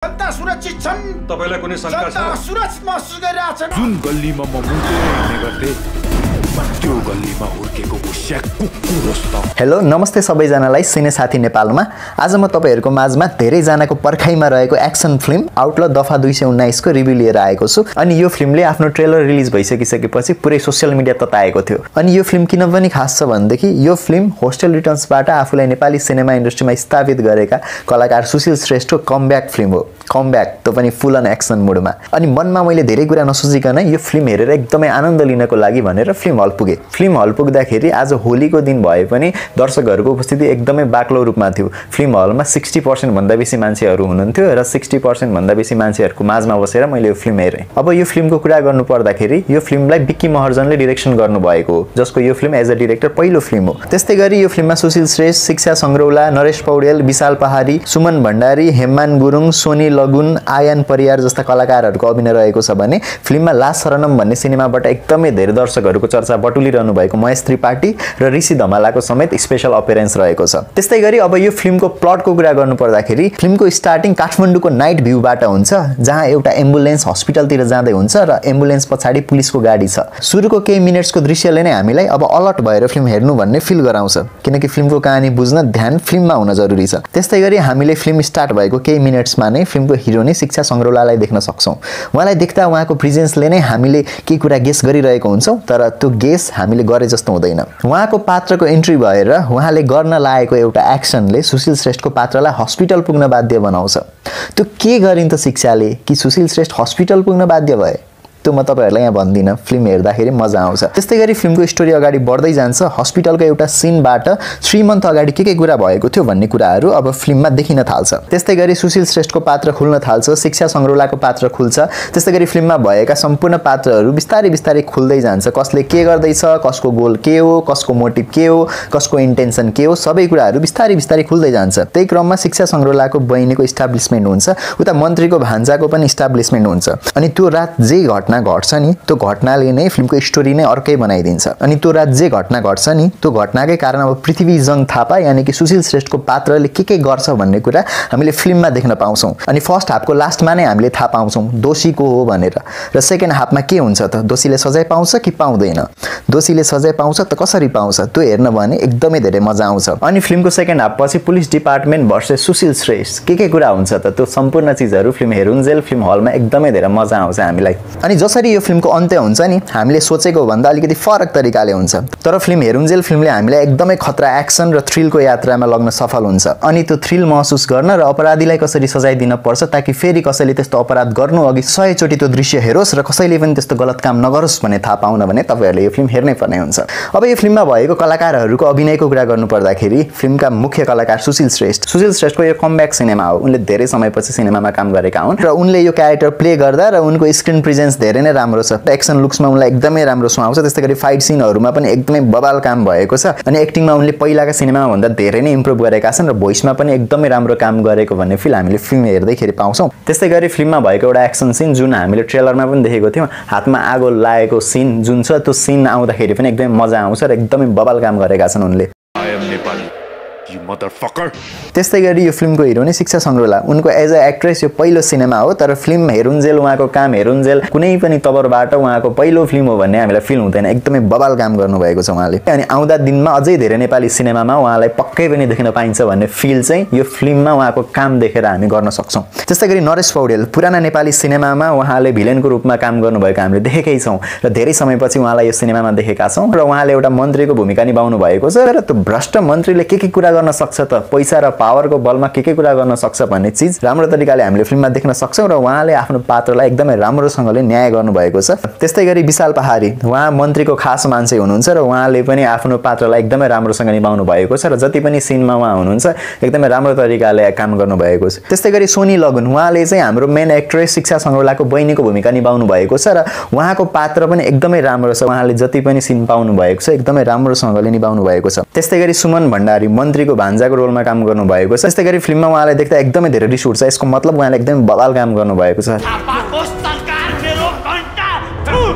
जनता सुरक्षित छन् तपाईलाई कुनै शंका छ जनता सुरक्षित महसुस गरिरहेका छन् जुन गल्लीमा म मुन्दै हिँड्ने गर्थे त्यो गल्लीमा हुर्केको मुस्याक कुकुर जस्तो। हेलो नमस्ते सबैजनालाई सिने साथी नेपालमा आज म तपाईहरुको माझमा धेरै जनाको पर्खाइमा रहेको एक्सन फिल्म आउटल दफा 219 को रिभ्यु लिएर आएको छु। अनि यो फिल्मले आफ्नो ट्रेलर रिलिज भइसकिसकेपछि पुरै सोशल मिडिया तताएको थियो। अनि यो फिल्म किन पनि खास छ भन्देखि यो फिल्म होस्टेल रिटर्न्सबाट आफूलाई नेपाली सिनेमा इन्डस्ट्रीमा स्थापित गरेका कलाकार सुशील श्रेष्ठको कमब्याक फिल्म हो। कमब्याक त्यो पनि फुल अन एक्सन मोडमा। अनि मनमा मैले धेरै कुरा नसोचिकन यो फिल्म हेरेर एकदमै आनन्द लिनको लागि भनेर फिल्म हल पुगे। फिल्म हल पुग्दाखेरि आज होलीको दिन भए पनि दर्शकहरूको उपस्थिति एकदमै बाक्लो रूपमा थियो। फिल्म हलमा 60% भन्दा बेसी मान्छेहरू हुनुहुन्थ्यो र 60% भन्दा बेसी मान्छेहरूको माझमा बसेर मैले यो फिल्म हेरेँ। अब यो फिल्मको कुरा गर्नु पर्दाखेरि यो फिल्मलाई बिक्की महर्जनले डाइरेक्सन गर्नुभएको हो, जसको यो फिल्म एज अ डाइरेक्टर पहिलो फिल्म हो। त्यस्तै गरी यो फिल्ममा सुशील श्रेष्ठ, शिक्षा संग्रौला, नरेश पौडेल, विशाल पहाडी, सुमन भण्डारी, हेममान गुरुङ, सोनी लगुन, आयन परियार जस्ता कलाकारहरूको अभिनय रहेको छ भने फिल्ममा लास शरणम भन्ने सिनेमाबाट एकदमै धेरै दर्शकहरूको चर्चा बटुलिरहनु भएको महेश त्रिपाठी र ऋषि धमालाको समेत स्पेशल अपीयरेन्स रहेको छ। त्यस्तै गरी अब यो फिल्मको प्लटको कुरा गर्नु पर्दाखेरि फिल्मको स्टार्टिङ काठमाडौँको नाइट भ्यूबाट हुन्छ, जहाँ एउटा एम्बुलेन्स हस्पिटलतिर जाँदै हुन्छ र एम्बुलेन्स पछाडि पुलिसको गाडी छ। सुरुको केही मिनेट्सको दृश्यले नै हामीलाई अब अलर्ट भएर फिल्म हेर्नु भन्ने फिल गराउँछ, किनकि फिल्मको कहानी बुझ्न ध्यान फिल्ममा हुन जरुरी छ। त्यस्तै गरी हामीले फिल्म स्टार्ट भएको केही मिनेट्समा नै फिल्मको हिरोनी शिक्षा संग्रौलालाई देख्न सक्छौं। उहाँलाई देख्दा उहाँको प्रेजेन्सले नै हामीले के कुरा गेस गरिरहेको हुन्छौं, तर त्यो गेस हामीले गरे जस्तो हुँदैन। उहाँको पात्रको एन्ट्री भएर उहाँले गर्न लागेको एउटा एक्सनले सुशील श्रेष्ठको पात्रलाई हस्पिटल पुग्न बाध्य बनाउँछ। त्यो के गरिन् त शिक्षाले कि सुशील श्रेष्ठ हस्पिटल पुग्न बाध्य भए? त्यो म तपाईहरुलाई यहाँ भन्दिन, फिल्म हेर्दाखेरि मजा आउँछ। त्यस्तै गरी फिल्मको स्टोरी अगाडि बढ्दै जान्छ। हस्पिटलको एउटा सिनबाट 3 मन्थ अगाडि के कुरा भएको थियो भन्ने कुराहरू अब फिल्ममा देखिन थाल्छ। त्यस्तै गरी सुशील श्रेष्ठको पात्र खुल्न थाल्छ, शिक्षा संग्रौलाको पात्र खुल्छ। त्यस्तै गरी फिल्ममा भएका सम्पूर्ण पात्रहरू बिस्तारै बिस्तारै खुल्दै जान्छ। कसले के गर्दैछ, कसको गोल के हो, कसको मोटिभ के हो, कसको इन्टेन्सन के हो, सबै कुराहरू बिस्तारै बिस्तारै खुल्दै जान्छ। त्यही क्रममा शिक्षा संग्रौलाको बहिनीको इस्टाब्लिशमेन्ट हुन्छ, उता मन्त्रीको भान्जाको पनि इस्टाब्लिशमेन्ट हुन्छ। अनि त्यो रात जे घटना घट्छ नि, त्यो घटनाले नै फिल्मको स्टोरी नै अर्कै बनाइदिन्छ। अनि त्यो रात जे घटना घट्छ नि, त्यो घटनाकै कारण अब पृथ्वी जङ थापा यानी कि सुशील श्रेष्ठको पात्रले के गर्छ भन्ने कुरा हामीले फिल्ममा देख्न पाउँछौं। अनि फर्स्ट हाफको लास्टमा नै हामीले थाहा पाउँछौं दोषी को हो भनेर। र सेकेन्ड हाफमा के हुन्छ त, दोषीले सजाय पाउँछ कि पाउँदैन, दोषीले सजाय पाउँछ त कसरी पाउँछ, त्यो हेर्न भने एकदमै धेरै मजा आउँछ। अनि फिल्मको सेकेन्ड हाफ पछि police department versus Sushil Shrestha के कुरा हुन्छ त, त्यो सम्पूर्ण चीजहरू फिल्म हेरुन्जेल फिल्म हलमा एकदमै धेरै मजा आउँछ हामीलाई। अनि जसरी यो फिल्मको अन्त्य हुन्छ नि, हामीले सोचेको भन्दा अलिकति फरक तरिकाले हुन्छ। तर फिल्म हेरुन्जेल फिल्मले हामीलाई एकदमै खतरा एक्सन र थ्रिलको यात्रामा लग्न सफल हुन्छ। अनि त्यो थ्रिल महसुस गर्न र अपराधीलाई कसरी सजाय दिन पर्छ ताकि फेरि कसैले त्यस्तो अपराध गर्नु अघि 100 चोटी त्यो दृश्य हेरोस् र कसैले पनि त्यस्तो गलत काम नगरोस् भन्ने थाहा पाउन भने तपाईहरुले यो फिल्म हेर्नै पर्ने हुन्छ। अब यो फिल्ममा भएको कलाकारहरूको अभिनयको कुरा गर्नु पर्दाखेरि फिल्मका मुख्य कलाकार सुशील श्रेष्ठको यो कमब्याक सिनेमा हो। उनले धेरै समयपछि सिनेमामा काम गरेका हुन् र उनले यो क्यारेक्टर प्ले गर्दा र उनको स्क्रिन प्रेजेन्स धेरै नै राम्रो छ। एक्सन लुक्समा उनलाई एकदमै राम्रो सुहाउँछ। त्यस्तै गरी फाइट सिनहरुमा पनि एकदमै बबाल काम भएको छ। अनि एक्टिङमा उनले पहिलाका सिनेमामा भन्दा धेरै नै इम्प्रुभ गरेका छन् र भोइसमा पनि एकदमै राम्रो काम गरेको भन्ने फिल हामीले फिल्म हेर्दैखेरि पाउँछौं। त्यस्तै गरी फिल्ममा भएको एउटा एक्सन सिन जुन हामीले ट्रेलरमा पनि देखेको थियौं, हातमा आगो लागेको सिन जुन छ, त्यो सिन आउँदाखेरि पनि एकदमै मजा आउँछ र एकदमै बबाल काम गरेका छन् उनले। त्यस्तै गरी यो फिल्मको हिरोनी शिक्षा संग्रौला, उनको एज अ एक्ट्रेस यो पहिलो सिनेमा हो, तर फिल्म हेरुन्जेल उहाँको काम हेरुन्जेल कुनै पनि तवरबाट उहाँको पहिलो फिल्म हो भन्ने हामीलाई फिल हुँदैन। एकदमै बबाल काम गर्नुभएको छ उहाँले। अनि आउँदा दिनमा अझै धेरै नेपाली सिनेमामा उहाँलाई पक्कै पनि देख्न पाइन्छ भन्ने फिल चाहिँ यो फिल्ममा उहाँको काम देखेर हामी गर्न सक्छौं। त्यस्तै गरी नरेश पौडेल पुराना नेपाली सिनेमामा उहाँले भिलेनको रूपमा काम गर्नुभएको हामीले देखेकै छौं र धेरै समयपछि उहाँलाई यो सिनेमामा देखेका छौं र उहाँले एउटा मन्त्रीको भूमिका निभाउनु भएको छ। र त्यो भ्रष्ट मन्त्रीले के कुरा गर्न सक्छ त, पैसा र पावरको बलमा के कुरा गर्न सक्छ भन्ने चीज राम्रो तरिकाले हामीले फिल्ममा देख्न सक्छौं र उहाँले आफ्नो पात्रलाई एकदमै राम्रोसँगले न्याय गर्नुभएको छ। त्यस्तै गरी विशाल पहाडी, उहाँ मन्त्रीको खास मान्छे हुनुहुन्छ र उहाँले पनि आफ्नो पात्रलाई एकदमै राम्रोसँग निभाउनु भएको छ र जति पनि सिनमा उहाँ हुनुहुन्छ एकदमै राम्रो तरिकाले काम गर्नुभएको छ। त्यस्तै गरी सोनी लगुन, उहाँले चाहिँ हाम्रो मेन एक्ट्रेस शिक्षा संग्रौलाको बहिनीको भूमिका निभाउनु भएको छ र उहाँको पात्र पनि एकदमै राम्रो छ। उहाँले जति पनि सिन पाउनु भएको छ एकदमै राम्रोसँगले निभाउनु भएको छ। त्यस्तै गरी सुमन भण्डारी मन्त्रीको भान्जाको रोलमा काम गर्नु भएको छ। त्यस्तै गरी फिल्ममा उहाँलाई देख्दा एकदमै धेरै रिस उठ्छ। यसको मतलब उहाँले एकदमै बवाल काम गर्नु भएको छ।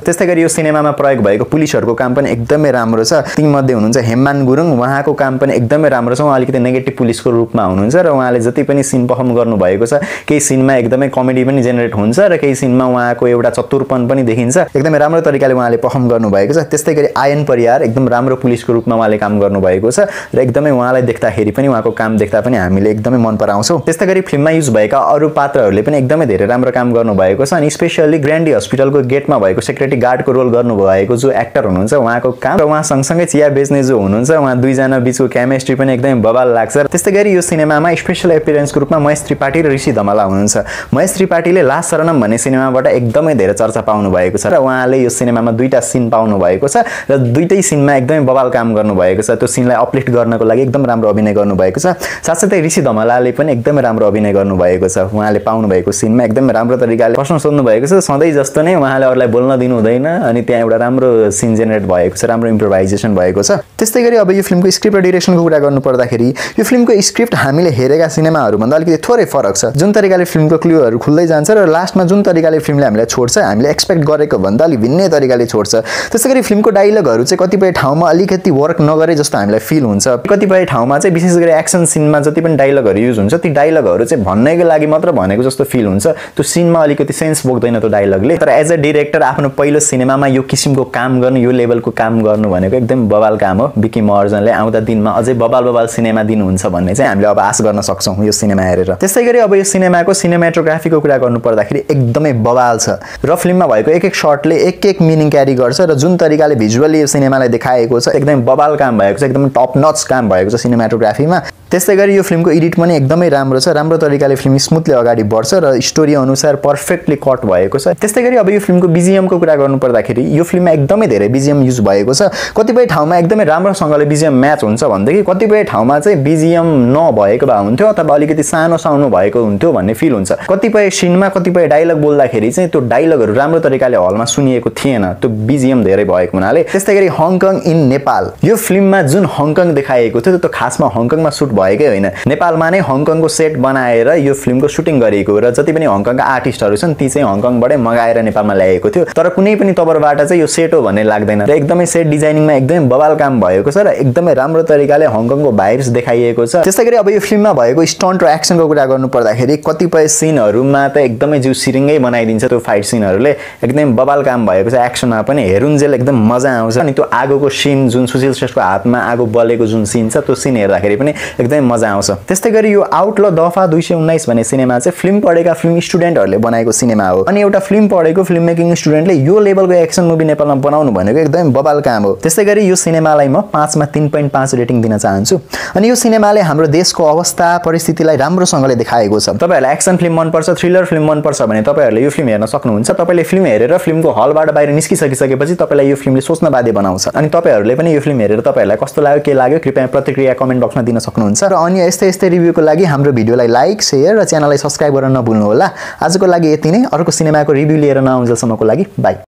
त्यस्तै गरी यो सिनेमामा प्रयोग भएको पुलिसहरुको काम पनि एकदमै राम्रो छ। तीमध्ये हुनुहुन्छ हेममान गुरुङ, उहाँको काम पनि एकदमै राम्रो छ। उहाँ अलिकति नेगेटिभ पुलिसको रूपमा हुनुहुन्छ र उहाँले जति पनि सिन परफर्म गर्नु भएको छ, केही सिनमा एकदमै कमेडी पनि जेनेरेट हुन्छ र केही सिनमा उहाँको एउटा चतुरपन पनि देखिन्छ। एकदमै राम्रो तरिकाले उहाँले परफर्म गर्नु भएको छ। त्यस्तै गरी आयन परियार एकदम राम्रो पुलिसको रूपमा उहाँले काम गर्नु भएको छ र एकदमै उहाँलाई देख्दाखेरि पनि उहाँको काम देख्दा पनि हामीले एकदमै मन पराउँछौं। त्यस्तै गरी फिल्ममा युज भएका अरु पात्रहरूले पनि एकदमै धेरै राम्रो काम गर्नु भएको छ अनि स्पेशली ग्रान्डी हस्पिटलको गेटमा भएको सेक्युरिटी गार्डको रोल गर्नु भएको जो एक्टर हुनुहुन्छ उहाँको काम र उहाँ सँगसँगै चिया बेच्ने जो हुनुहुन्छ उहाँ दुईजना बीचको केमिस्ट्री पनि एकदमै बवाल लाग्छ। त्यस्तै गरी यो सिनेमामा स्पेशल एपियरेन्सको रूपमा महेश त्रिपाठी र ऋषि धमला हुनुहुन्छ। महेश त्रिपाठीले लास्ट शरणम भन्ने सिनेमाबाट एकदमै धेरै चर्चा पाउनु भएको छ र उहाँले यो सिनेमामा दुईटा सिन पाउनु भएको छ र दुईटै सिनमा एकदमै बवाल काम गर्नु भएको छ। त्यो सिनलाई अपलिफ्ट गर्नको लागि एकदम राम्रो अभिनय गर्नु भएको छ। साथसाथै ऋषि धमलाले पनि एकदमै राम्रो अभिनय गर्नु भएको छ। उहाँले पाउनु भएको सिनमा एकदमै राम्रो तरिकाले प्रश्न सोध्नु भएको छ। सधैँ जस्तो नै उहाँले अरूलाई बोल्न दिनु हुँदैन अनि त्यहाँ एउटा राम्रो सिन जेनेरेट भएको छ, राम्रो इम्प्रोभाइजेसन भएको छ। त्यस्तै गरी अब यो फिल्मको स्क्रिप्ट र डिरेक्सनको कुरा गर्नु पर्दाखेरि यो फिल्मको स्क्रिप्ट हामीले हेरेका सिनेमाहरू भन्दा अलिकति थोरै फरक छ। जुन तरिकाले फिल्मको क्लुहरू खुल्दै जान्छ र लास्टमा जुन तरिकाले फिल्मले हामीलाई छोड्छ, हामीले एक्सपेक्ट गरेको भन्दा अलि भिन्नै तरिकाले छोड्छ। त्यस्तै गरी फिल्मको डायलगहरू चाहिँ कतिपय ठाउँमा अलिकति वर्क नगरे जस्तो हामीलाई फिल हुन्छ। कतिपय ठाउँमा चाहिँ विशेष गरी एक्सन सिनमा जति पनि डायलगहरू युज हुन्छ ती डायलगहरू चाहिँ भन्नेको लागि मात्र भनेको जस्तो फिल हुन्छ। त्यो सिनमा अलिकति सेन्स बोक्दैन त्यो डायलगले। तर एज अ डिरेक्टर आफ्नो पहिलो सिनेमामा यो किसिमको काम गर्नु, यो लेभलको काम गर्नु भनेको एकदम बवाल काम हो। विकी महर्जनले आउँदा दिनमा अझै बवाल सिनेमा दिनुहुन्छ भन्ने चाहिँ हामीले अब आश गर्न सक्छौं यो सिनेमा हेरेर। त्यस्तै गरी अब यो सिनेमाको सिनेमाटोग्राफीको कुरा गर्नु पर्दाखेरि एकदमै बवाल छ र फिल्ममा भएको एक एक शटले एक एक मिनिङ क्यारी गर्छ र जुन तरिकाले भिजुअली यो सिनेमालाई देखाएको छ एकदमै बवाल काम भएको छ, एकदमै टप नच काम भएको छ सिनेमाटोग्राफीमा। त्यस्तै गरी यो फिल्मको एडिट पनि एकदमै राम्रो छ। राम्रो तरिकाले फिल्म स्मुथली अगाडि बढ्छ र स्टोरी अनुसार पर्फेक्टली कट भएको छ। त्यस्तै गरी अब यो फिल्मको बीजीएमको कुरा गर्नु पर्दाखेरि यो फिल्ममा एकदमै धेरै बीजीएम युज भएको छ। कतिपय ठाउँमा एकदमै राम्रोसँगले बीजीएम म्याच हुन्छ भनेदेखि कतिपय ठाउँमा चाहिँ बीजीएम नभएको भए हुन्थ्यो अथवा अलिकति सानो सानो भएको हुन्थ्यो भन्ने फिल हुन्छ। कतिपय सिनमा कतिपय डायलग बोल्दाखेरि चाहिँ त्यो डायलगहरू राम्रो तरिकाले हलमा सुनिएको थिएन, त्यो बीजीएम धेरै भएको हुनाले। त्यस्तै गरी हङकङ इन नेपाल, यो फिल्ममा जुन हङकङ देखाएको थियो त्यो खासमा हङकङमा सुट भएकै होइन। नेपालमा नै हङकङको सेट बनाएर यो फिल्मको सुटिङ गरिएको र जति पनि हङकङका आर्टिस्टहरू छन् ती चाहिँ हङकङबाटै मगाएर नेपालमा ल्याएको थियो। तर कुनै पनि तबरबाट चाहिँ यो सेट हो भन्ने लाग्दैन र एकदमै सेट डिजाइनिङमा एकदमै बवाल काम भएको छ र एकदमै राम्रो तरिकाले हङकङको भाइब्स देखाइएको छ। त्यस्तै गरी अब यो फिल्ममा भएको स्टन्ट र एक्सनको कुरा गर्नु पर्दाखेरि कतिपय सिनहरूमा त एकदमै जिउ सिरिङ्गै बनाइदिन्छ त्यो फाइट सिनहरूले। एकदमै बवाल काम भएको छ। एक्सनमा पनि हेरुन्जेल एकदम मजा आउँछ अनि त्यो आगोको सिन जुन सुशील श्रेष्ठको हातमा आगो बलेको जुन सिन छ त्यो सिन हेर्दाखेरि पनि एकदमै मजा आउँछ। त्यस्तै गरी यो आउटल दफा 219 भन्ने सिनेमा चाहिँ फिल्म पढेका फिल्म स्टुडेन्टहरूले बनाएको सिनेमा हो अनि एउटा फिल्म पढेको फिल्म मेकिङ स्टुडेन्टले यो लेभलको एक्सन मुभी नेपालमा बनाउनु भनेको एकदमै बवाल काम हो। त्यस्तै गरी यो सिनेमालाई म 5 मा 3.5 रेटिङ दिन चाहन्छु। अनि यो सिनेमाले हाम्रो देशको अवस्था परिस्थितिलाई राम्रोसँगले देखाएको छ। तपाईहरुलाई एक्सन फिल्म मनपर्छ, थ्रिलर फिल्म मनपर्छ भने तपाईहरुले यो फिल्म हेर्न सक्नुहुन्छ। तपाईले फिल्म हेरेर फिल्मको हलबाट बाहिर निस्किसकेपछि तपाईलाई यो फिल्मले सोच्न बाध्य बनाउँछ। अनि तपाईहरुले पनि यो फिल्म हेरेर तपाईहरुलाई कस्तो लाग्यो के लाग्यो कृपया प्रतिक्रिया कमेन्ट बक्समा दिन सक्नुहुन्छ। र अन्य यस्तै रिभ्यूको लागि हाम्रो भिडियोलाई लाइक, शेयर र च्यानललाई सब्स्क्राइब गर्न नभुल्नु होला। आजको लागि यति नै। अर्को सिनेमाको रिभ्यू लिएर नआउन्जेलसम्मको लागि बाइ।